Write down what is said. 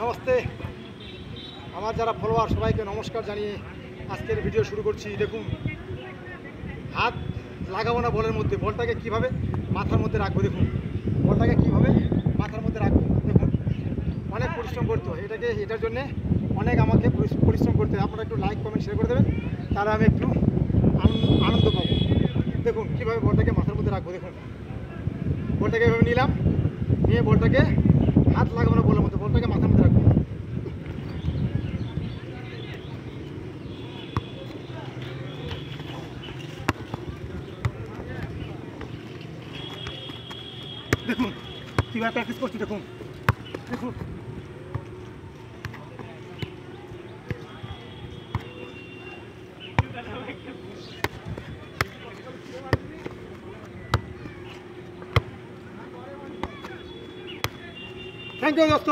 নমস্তে আমার যারা ফলোয়ার সবাইকে নমস্কার জানিয়ে আজকের ভিডিও শুরু করছি। দেখুন, হাত লাগাবো না বলের মধ্যে, বলটাকে কিভাবে মাথার মধ্যে রাখবো। দেখুন বলটাকে কিভাবে মাথার মধ্যে রাখবো। দেখুন অনেক পরিশ্রম করতে হয় এটার জন্যে অনেক আমাকে পরিশ্রম করতে হয়। আপনারা একটু লাইক কমেন্ট শেয়ার করে দেবেন, তাহলে আমি একটু আনন্দ পাবো। দেখুন কীভাবে বলটাকে মাথার মধ্যে রাখবো। দেখুন বলটাকে এভাবে নিলাম, নিয়ে বলটাকে হাত লাগাবো না বলের মধ্যে, বলটাকে মাথার মধ্যে রাখবো। দেখুন কীভাবে প্র্যাকটিস করছি। দেখুন দেখুন থ্যাংক ইউ দোস্ত।